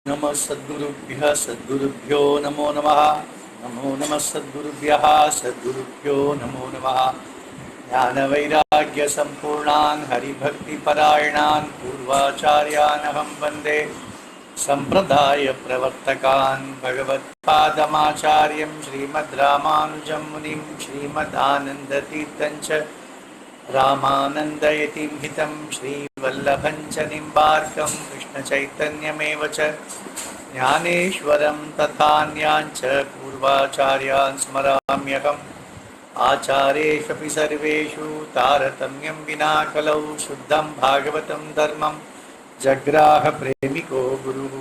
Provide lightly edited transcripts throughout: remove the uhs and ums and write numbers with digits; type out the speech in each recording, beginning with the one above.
नमः सद्गुरुभ्यो नमो नमः। नमो नमः सद्गुरुभ्यः सद्गुरुभ्यो नमो नमः। ज्ञानवैराग्य संपूर्णान् हरिभक्तिपरायणान् पूर्वाचार्यानहं वन्दे संप्रदाय प्रवर्तकान् भगवत्पादमाचार्यं श्रीमद्रामानुजं मुनिं श्रीमदानन्दतीर्थं च रामानन्दयतिं हितं श्रीवल्लभं च निम्बार्कं कृष्णचैतन्यमेव च ज्ञानेश्वरं तथान्याञ्च पूर्वाचार्यान् स्मराम्यहम्। आचार्येष्वपि सर्वेषु तारतम्यं विना कलौ शुद्धं भागवतं धर्मं जग्राह प्रेमिको गुरुः।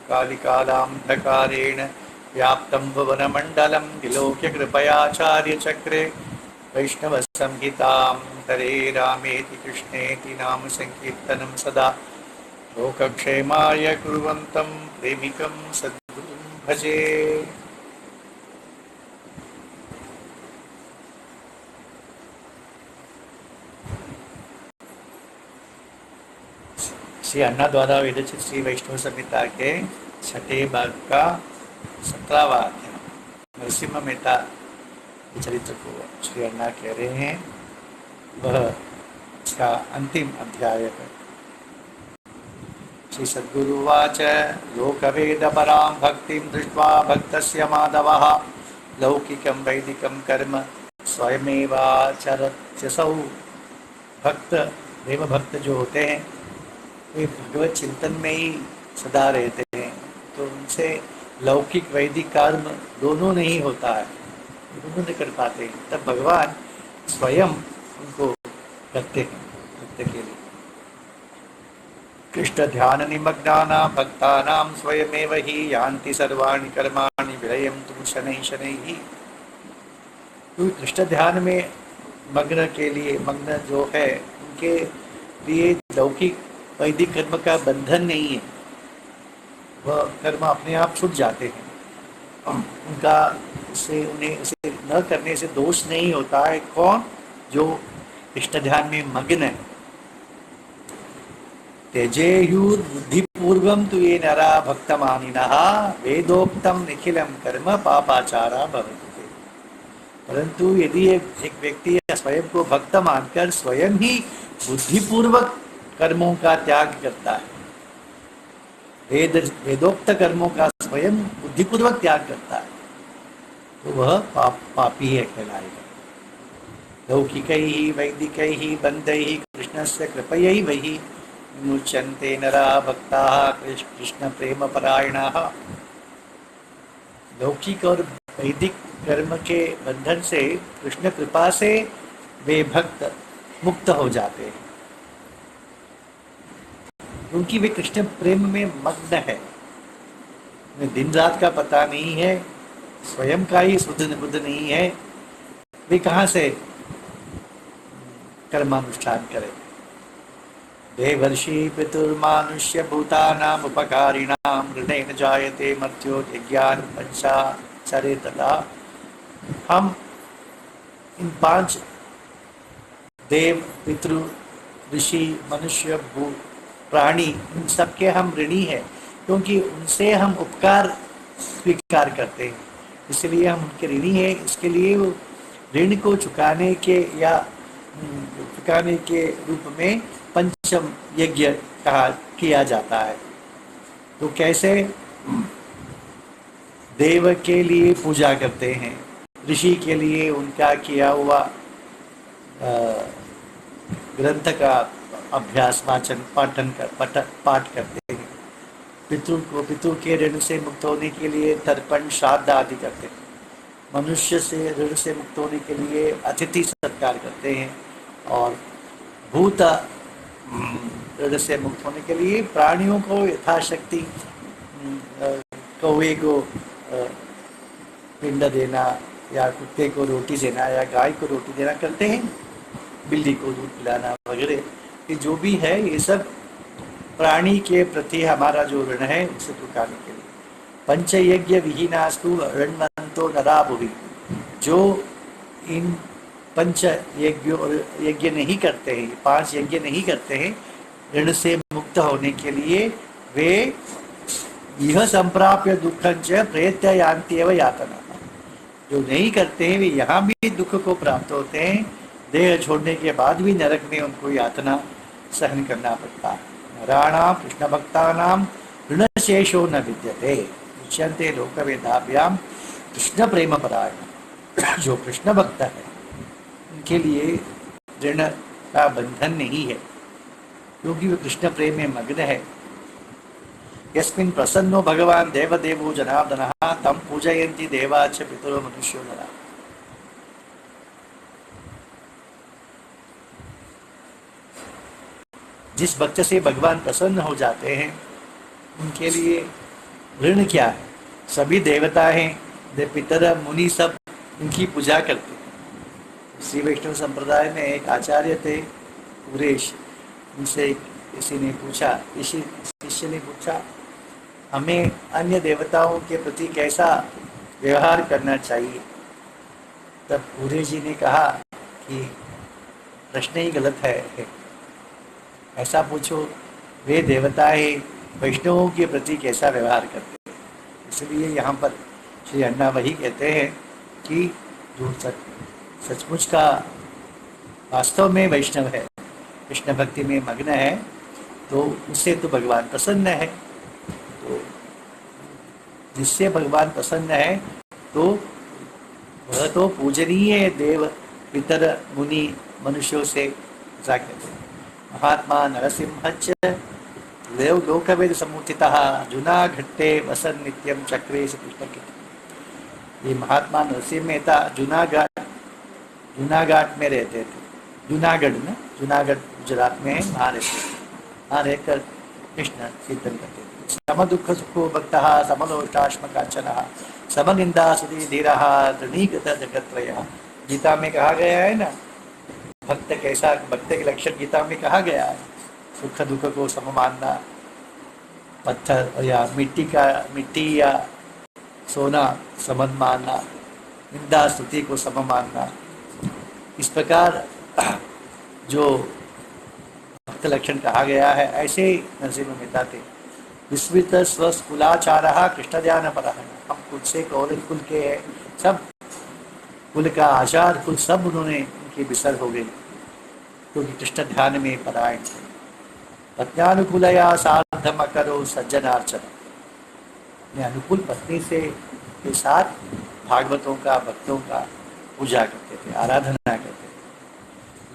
कालिकालान्धकारेण व्याप्तं भुवनमण्डलं विलोक्य कृपयाचार्यचक्रे वैष्णवसंहितां तरे रामेति कृष्णेति नाम संकीर्तनं सदा लोकक्षेमाय कुर्वन्तं प्रेमिकं सद्गुरुं भजे। श्री अन्ना द्वारा विरचित श्री वैष्णव संहिता के छठे भाग का 17वां अध्याय नरसिम्हा मेहता के चरित्र को श्री अन्ना कह रहे हैं। वह इसका अंतिम अध्याय है। श्री सद्गुरुवाच लोकवेदपरां भक्तिं दृष्ट्वा भक्तस्य माधवः लौकिकं वैदिकं कर्म स्वयमेवाचरत्यसौ। भक्त देव भक्त जो होते हैं वे भगवत चिंतन में ही सदा रहते हैं, तो उनसे लौकिक वैदिक कर्म दोनों नहीं होता है, दोनों नहीं कर पाते हैं। तब भगवान स्वयं उनको रखते हैं भक्त के लिए। कृष्ण ध्यान निमग्नानां भक्तानां स्वयमेव हि यान्ति सर्वाणि कर्माणि विलयं तु शनैः शनैः। तो कृष्ण ध्यान में मग्न जो है उनके लिए लौकिक वैदिक कर्म का बंधन नहीं है, वह कर्म अपने आप छूट जाते हैं। उनका उन्हें उसे न करने से दोष नहीं होता है। कौन? जो इष्ट ध्यान में मग्न है। त्यजेयुर् बुद्धिपूर्वं तु ये नरा भक्तमानिनः वेदोक्तं निखिलं कर्म पापाचारा भवन्ति। परंतु यदि एक व्यक्ति स्वयं को भक्त मानकर स्वयं ही बुद्धिपूर्वक कर्मों का त्याग करता है, वेदोक्त कर्मों का स्वयं बुद्धिपूर्वक त्याग करता है, तो वह पापी है कहलाएगा। लौकिकैः वैदिकैः बन्धैः कृष्णस्य कृपयैव हि मुच्यन्ते नरा भक्ताः कृष्ण प्रेम परायणाः। लौकिक और वैदिक कर्म के बंधन से कृष्ण कृपा से वे भक्त मुक्त हो जाते हैं, क्योंकि वे कृष्ण प्रेम में मग्न है। उन्हें दिन रात का पता नहीं है, स्वयं का ही शुद्ध बुद्ध नहीं है, वे कहाँ से कर्मानुष्ठान करें। देवर्षि पितुर्मानुष्य भूतानाम उपकारिणाम ऋणेन जायते मर्त्यो यज्ञान पंचाचरे तथा। हम इन 5 देव पितृ ऋषि मनुष्य भूत प्राणी इन सबके हम ऋणी हैं, क्योंकि उनसे हम उपकार स्वीकार करते हैं, इसलिए हम उनके ऋणी हैं। इसके लिए ऋण को चुकाने के रूप में पंचम यज्ञ किया जाता है। तो कैसे? देव के लिए पूजा करते हैं, ऋषि के लिए उनका किया हुआ ग्रंथ का अभ्यास वाचन पाठ करते हैं। पितृ के ऋण से मुक्त होने के लिए तर्पण श्राद्ध आदि करते हैं। मनुष्य से ऋण से मुक्त होने के लिए अतिथि सत्कार करते हैं, और भूत ऋण से मुक्त होने के लिए प्राणियों को यथाशक्ति कौवे को पिंड देना, या कुत्ते को रोटी देना, या गाय को रोटी देना करते हैं, बिल्ली को दूध पिलाना वगैरह। ये जो भी है ये सब प्राणी के प्रति हमारा जो ऋण है उसे चुकाने के लिए। पंचयज्ञ विहीनास्तु ऋण्वन्तो नरा भुवि। जो इन पंच यज्ञ नहीं करते हैं, 5 यज्ञ नहीं करते हैं, ऋण से मुक्त होने के लिए वे यह संप्राप्य दुखं च प्रयत्य यान्ति एव यातना। जो नहीं करते हैं वे यहाँ भी दुख को प्राप्त होते हैं, देह छोड़ने के बाद भी नरक में उनको यातना सहन करना पड़ता है। नराणां कृष्ण भक्तानां ऋणशेषो न विद्यते उच्यन्ते लोकवेदाभ्याम कृष्ण प्रेम परायण। जो कृष्ण भक्त है उनके लिए ऋण का बंधन नहीं है, क्योंकि वो कृष्ण प्रेम में मग्न है। यस्मिन् प्रसन्नो भगवान देवदेवो जनार्दनः तं पूजयन्ति देवाच पितरो मनुष्यो नरः। जिस भक्त से भगवान प्रसन्न हो जाते हैं उनके लिए ऋण क्या है? सभी देवता हैं, पितर मुनि सब उनकी पूजा करते हैं। श्री वैष्णव संप्रदाय में एक आचार्य थे पुरेश, उनसे किसी ने पूछा, किसी शिष्य ने पूछा, हमें अन्य देवताओं के प्रति कैसा व्यवहार करना चाहिए? तब पूरे जी ने कहा कि प्रश्न ही गलत है, ऐसा पूछो वे देवताएं वैष्णवों के प्रति कैसा व्यवहार करते हैं। इसलिए यहाँ पर श्री अन्ना वही कहते हैं कि जो सचमुच का वास्तव में वैष्णव है, कृष्ण भक्ति में मग्न है, तो उससे तो भगवान प्रसन्न है। तो जिससे भगवान प्रसन्न है तो वह तो पूजनीय देव पितर मुनि मनुष्यों से ऐसा कहते हैं। महात्मा नरसिंहच्च लोकवेद समुत्थितः जूनागढ़े वसन नित्यम चक्रे से कृष्ण की। ये महात्मा नरसिंह मेहता जूनागढ़ में रहते थे। जूनागढ़ में, जूनागढ़ गुजरात में है, वहाँ रहते थे। वहाँ रहकर कृष्ण कीर्तन करते थे। सम दुख सुखो भक्तः समलोष्टाश्म कांचनः समनिंदा सुधी धीरः तृणीकृत जगत्रयः। गीता में कहा गया है ना, भक्त कैसा, भक्त के लक्षण गीता में कहा गया है। सुख दुख को सम मानना, पत्थर या मिट्टी या सोना समन मानना, निंदा स्तुति को सम मानना। इस प्रकार जो भक्त लक्षण कहा गया है, ऐसे नरसिंह मेहता थे। विस्मृत स्वकुलाचारः कृष्ण ध्यान परः। हम कुल से कुल के हैं, सब कुल का आचार कुल सब उन्होंने उनकी विसर हो गई, क्योंकि कृष्ण ध्यान में परायण थे। पत्न्यानुकूलया सार्धम करो सज्जनार्चन। अपने अनुकूल पत्नी से के साथ भागवतों का, भक्तों का पूजा करते थे, आराधना करते थे।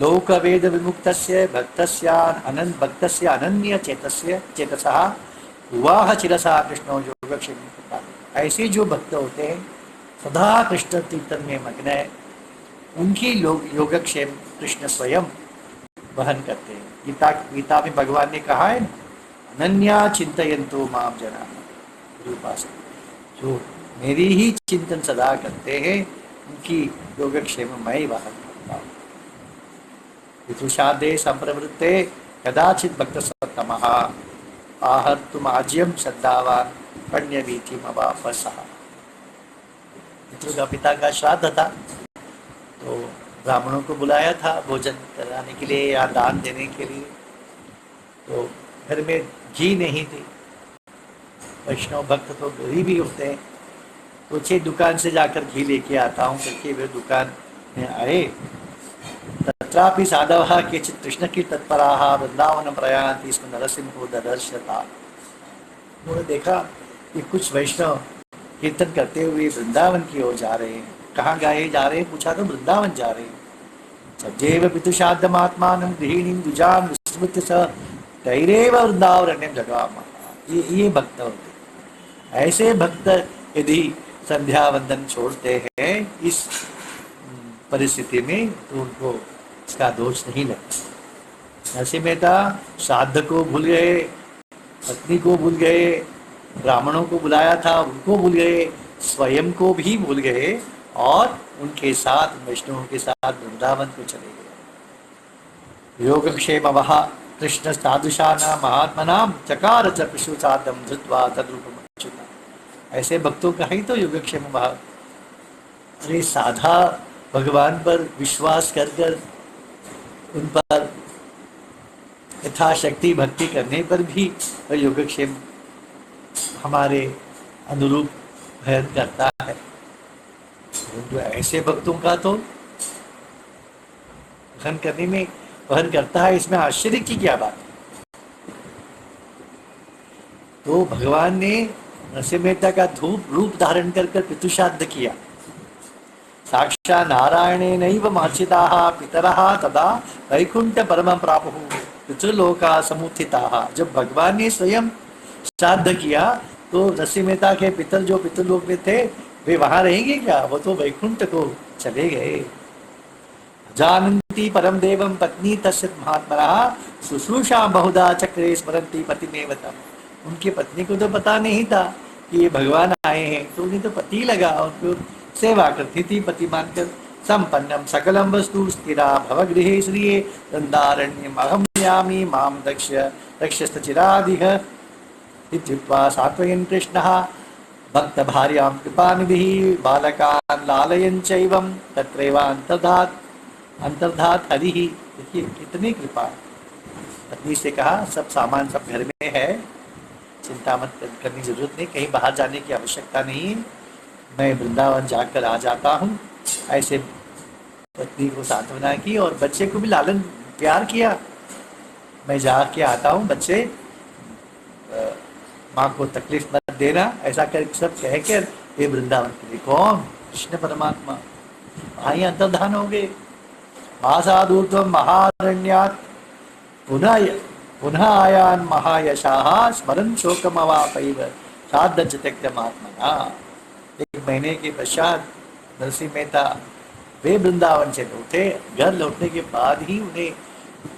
लोक वेद विमुक्तस्य भक्तस्य अनन्य चेतसः वाह चिरसा कृष्णो योगक्षेम। ऐसे जो भक्त होते हैं सदा कृष्ण कीर्तन में मग्न है, उनकी योगक्षेम कृष्ण स्वयं वहन करते हैं। गीता में भगवान ने कहा है, अनन्या चिंतयन्तो माम जना रूपास। जो मेरी ही चिंतन सदा करते हैं उनकी योगक्षेम मैं ही वहन करता हूँ। विदुषादे संप्रवृत्ते कदाचित भक्त सत्तमः आहर तुम आज्यम श्रद्धावान पण्य वीति मवापसः। पितृ का पिता का श्राद्ध था, तो ब्राह्मणों को बुलाया था भोजन कराने के लिए या दान देने के लिए। तो घर में घी नहीं थी, वैष्णव भक्त तो गरीब ही होते हैं, तो छे दुकान से जाकर घी लेके आता हूँ करके वे दुकान में आए। तत्रापि साधवः केचित् कृष्ण की तत्पराः वृंदावन प्रयान्ति स्म नरसिंहो ददर्शता। उन्होंने देखा कि कुछ वैष्णव कीर्तन करते हुए वृंदावन की ओर जा रहे हैं। कहाँ गए जा रहे हैं पूछा तो वृंदावन जा रहे हैं। सज्जैव पितुषाद्यमात्मानं गृहिणीं द्विजां विस्मृत्य स तैरेव वृंदावरण्यं जगामः। ये भक्त होते। ऐसे भक्त यदि संध्या वंदन छोड़ते हैं इस परिस्थिति में तो उनको इसका दोष नहीं लगता। नरसिंह मेहता श्राद्ध को भूल गए, पत्नी को भूल गए, ब्राह्मणों को बुलाया था उनको भूल गए, स्वयं को भी भूल गए और उनके साथ वैष्णवों के साथ वृंदावन को चले गए। योगक्षेम वह कृष्ण साधुषानां महात्मनां चकार च पिशुचादं धृत्वा तद्रूपम् अच्युता। ऐसे भक्तों का ही तो योगक्षेम वह। अरे साधा भगवान पर विश्वास कर कर उन पर यथाशक्ति भक्ति करने पर भी योगक्षेम हमारे अनुरूप वहन करता है। परंतु ऐसे भक्तों का तो वहन करने में वहन करता है, इसमें आश्चर्य की क्या बात है। तो भगवान ने नरसिंह मेहता का धूप रूप धारण कर कर पितुश्राद्ध किया। साक्षात् नारायणेनैव मार्चिताः पितरः तदा वैकुंठ परमं प्रापुः पितृलोका समुत्थिताः। जब भगवान ने स्वयं श्राद्ध किया तो नरसिंह मेहता के पितर जो पितृलोक में थे वे वहां रहेंगे क्या, वो तो वैकुंठ को चले गए। जानन्ति परम देवम पत्नी तस्य महात्मनः शुश्रूषा बहुधा चक्रे स्मरन्ति पतिमेव तम्। उनकी पत्नी को तो पता नहीं था कि ये भगवान आए हैं, तो उन्हें तो पति लगा, उनको सेवा करती थी पति मानकर। संपन्नम सकलम वस्तु स्थिरा भवगृहे श्रिये दंडारण्यम अहं यामि माम दक्ष रक्षस्तचिरादिह इत्युक्त्वा सात्वयन् कृष्णः भक्त भार्यां कृपानिधिः बालकान् लालयन् चैवं अंतर्धात हरिः। देखिए कितनी कृपा। पत्नी से कहा सब सामान सब घर में है, चिंता मत करने की जरूरत नहीं, कहीं बाहर जाने की आवश्यकता नहीं, मैं वृंदावन जाकर आ जाता हूँ। ऐसे पत्नी को सांत्वना की और बच्चे को भी लालन प्यार किया। मैं जाके आता हूँ, बच्चे माँ को तकलीफ मत देना, ऐसा कर सब कह कर ये वृंदावन के लिए कौन कृष्ण परमात्मा आई अंतर्धान हो गए। मासादूर्ध्वं महारण्यात् पुनः पुनः आयान महायशाः स्मरन् शोकमवापैव साधच त्यक्तमात्मना। एक महीने के पश्चात नरसिंह मेहता वे वृंदावन से लौटे। घर लौटने के बाद ही उन्हें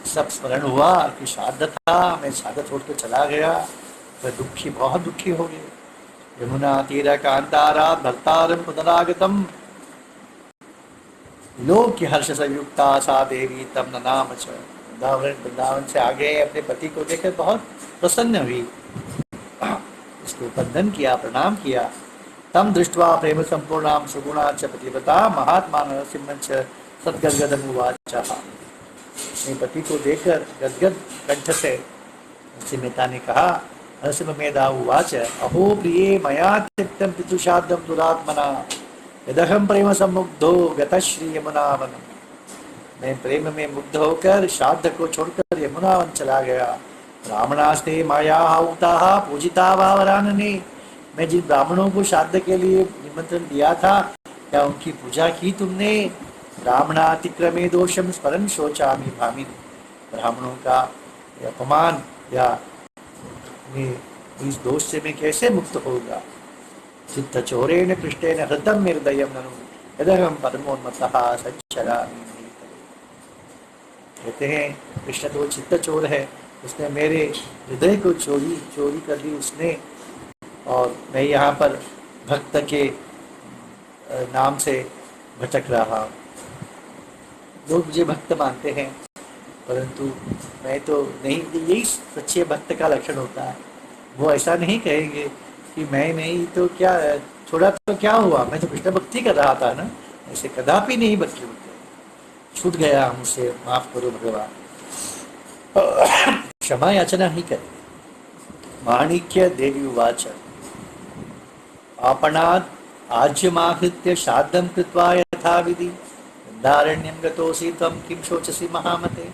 सब स्मरण हुआ कि श्राद्ध था, मैं श्राद्ध छोड़कर चला गया, तो दुखी बहुत दुखी हो गए। यमुना तीर कांतारा भर्तारं पुनरागतम लोक की हर्ष संयुक्ता सा देवी तम ननाम च। वृंदावन से आगे अपने पति को देखकर बहुत प्रसन्न हुई, इसको वंदन किया, प्रणाम किया। तम दृष्ट्वा प्रेम संपूर्णाम सुगुणा च पतिव्रता महात्मा नरसिंह सद्गद्गदम् उवाच। अपने पति को देखकर गदगद कंठ से नरसिंह मेहता ने कहा, नरसिंह मेधा उवाच अहो प्रिये मया त्यक्तं पितुश्राद्धं दुरात्मना यदहं प्रेम सम्मुग्धो गतश्री यमुनावनम्। मैं प्रेम में मुग्ध होकर श्राद्ध को छोड़कर यमुनावन चला गया। ब्राह्मणास्ते माया हुताः पूजिता वावरानने। मैं जिन ब्राह्मणों को श्राद्ध के लिए निमंत्रण दिया था, क्या उनकी पूजा की तुमने? ब्राह्मणातिक्रमे दोषम स्मरन् शोचामि भामिनी। ब्राह्मणों का अपमान या इस दोष से मैं कैसे मुक्त होगा? चित्त चोरेण कृष्टेन हृदयं निर्दयं ननु यदहं परमोन्मत्तः सच्चरामि। कहते हैं कृष्ण तो चित्त चोर है, उसने मेरे हृदय को चोरी कर ली उसने, और मैं यहाँ पर भक्त के नाम से भटक रहा। लोग मुझे भक्त मानते हैं, परंतु मैं तो नहीं। यही सच्चे भक्त का लक्षण होता है। वो ऐसा नहीं कहेंगे कि मैं नहीं तो क्या छोड़ा तो क्या हुआ, मैं तो कृष्ण भक्ति कर रहा था ना, ऐसे कदापि नहीं बच्चे छूट गया मुझसे, माफ करो भगवान। क्षमा याचना ही करे। माणिक्य देवी उवाच आपणात् आज्यमाहृत्य श्राद्धं कृत्वा यथा विधि वृंदारण्यं गतोऽसि त्वं किं शोचसि महामते।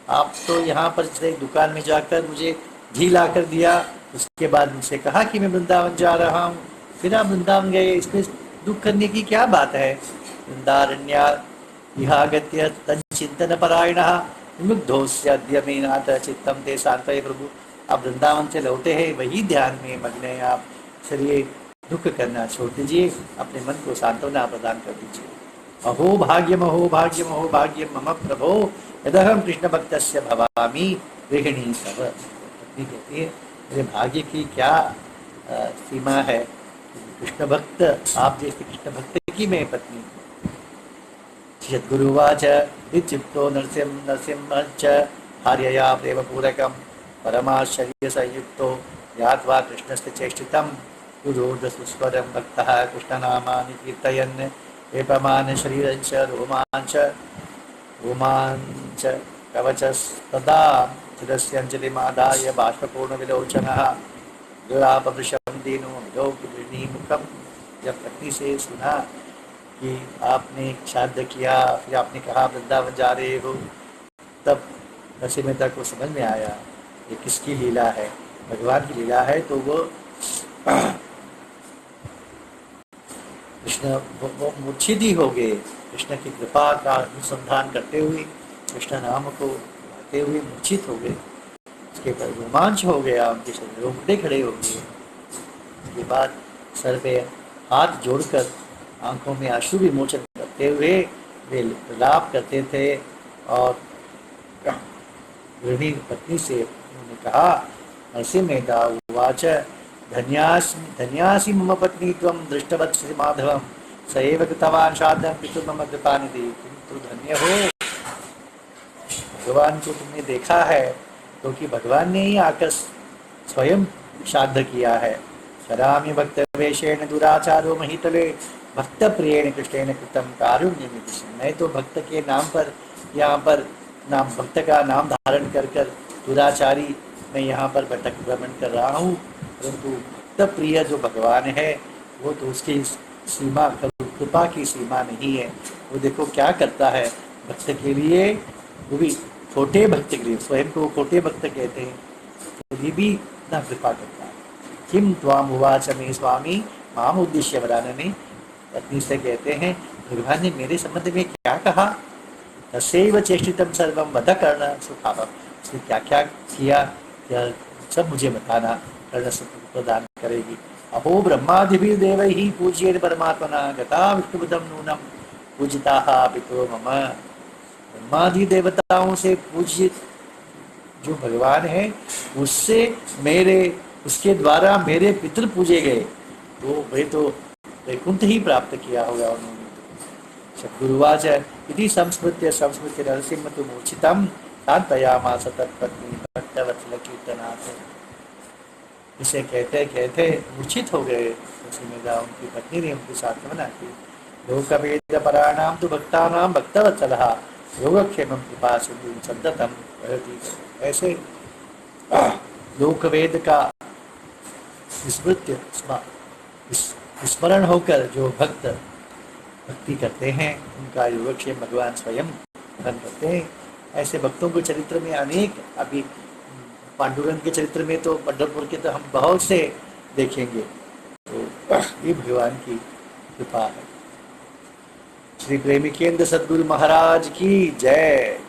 आप तो यहाँ पर से दुकान में जाकर मुझे घी ला कर दिया, उसके बाद मुझसे कहा कि मैं वृंदावन जा रहा हूँ, फिर आप वृंदावन गए, इसमें दुख करने की क्या बात है? वृंदारण्यात् इहागत्य तच्चिंतन परायणः विमुग्धोऽस्याद्य मे नाथ चित्तं ते शान्तये प्रभु। आप वृंदावन से लौटे हैं, वही ध्यान में मग्न हैं आप। चलिए दुख करना छोड़ दीजिए, अपने मन को सांत्वना प्रदान कर दीजिए। अहो भाग्यम अहो भाग्यम अहो भाग्यम मम प्रभो यदहं कृष्ण भक्तस्य भवामि गृहिणी तव। पत्नी कहती है मेरे भाग्य की क्या सीमा है, कृष्ण भक्त आप जैसे कृष्ण भक्त की मैं पत्नी। यद्गुरुवाच इत्युक्तो नरसिंहश्च भार्यया प्रेमपूरकं परमाश्चर्यसंयुक्तो ज्ञात्वा कृष्णस्य चेष्टितं गुरोर्धसुस्वरं भक्तः कृष्णनामानि कीर्तयन् वेपमानं शरीरञ्च रोमाञ्च कवचस्तदा चिरस्यञ्जलिमादाय बाष्पपूर्णविलोचनः विलापवृषं देनो विलोकनी मुखम। जब पत्नी से सुना कि आपने श्राद्ध किया, फिर आपने कहा वृंदावन जा रहे हो, तब नरसिंह मेहता को समझ में आया ये किसकी लीला है, भगवान की लीला है। तो वो कृष्ण वो मूर्छित ही हो गए। कृष्ण की कृपा का अनुसंधान करते हुए, कृष्ण नाम को गाते हुए मूर्छित हो गए। उसके बाद रोमांच हो गया, उनके शरीर रोंगटे खड़े हो गए। उसके बाद सर पे हाथ जोड़कर आंखों में आंसू विमोचन करते हुए वे लाप करते थे। और गृहिणी पत्नी से उन्होंने कहा, नरसिंह मेहता उवाच धन्यासि मम पत्नी त्वं दृष्टवत्सि माधवं स एव कृतवान् श्राद्धं पितुः मम कृपानिधि। तुम तो धन्य हो, भगवान को तुमने देखा है, क्योंकि भगवान ने ही आकर स्वयं श्राद्ध किया है। करामि भक्तवेशेन दुराचारो महितले भक्त प्रियेण कृष्णेन कृतं कारुण्यमिति। मैं तो भक्त के नाम पर यहाँ पर नाम भक्त का नाम धारण कर कर दुराचारी मैं यहाँ पर भटक भ्रमण कर रहा हूँ, परंतु भक्त प्रिय जो भगवान है वो तो उसकी सीमा, कृपा की सीमा नहीं है। वो देखो क्या करता है भक्त के लिए, वो भी छोटे भक्त के लिए, स्वयं को छोटे भक्त कहते हैं, तो ये भी इतना कृपा करता है। किम त्वाम उवाच मे स्वामी माम उद्देश्य वरानने। पत्नी से कहते हैं भगवान ने मेरे संबंध में क्या कहा। तस्यैव चेष्टितम सर्वम वद कर्ण सुखावम। उसने क्या क्या किया, क्या सब मुझे बताना, कर्ण सुख प्रदान करेगी। अहो ब्रह्मादिभिः देवैः पूज्येन परमात्मना गता विष्णुपदं नूनम पूजिताः पितो मम। ब्रह्मादि देवताओं से पूजित जो भगवान है, उससे मेरे, उसके द्वारा मेरे पितृ पूजे गए, तो वे तो वैकुंठ ही प्राप्त किया होगा उन्होंने। सद्गुरुवाच इति संस्मृत्य नरसिंह तु मूर्छितं शान्तयामास तत्पत्नी भक्तवत्सल कीर्तनात्। इसे कहते कहते मूर्छित हो गए नरसिंह मेहता। उनकी पत्नी ने उनकी सांत्वना की। लोकवेद पराणां तु भक्तानां भक्तवत्सलः योगक्षेमं कृपा सिंधु सद्दतं वहति। ऐसे लोकवेद का स्मरण होकर जो भक्त भक्ति करते हैं, उनका योगक्षेम भगवान स्वयं प्रदान करते हैं। ऐसे भक्तों के चरित्र में अनेक, अभी पांडुरंग के चरित्र में तो पंढरपुर के तो हम बहुत से देखेंगे। तो ये भगवान की कृपा है। श्री प्रेमी केंद्र सद्गुरु महाराज की जय।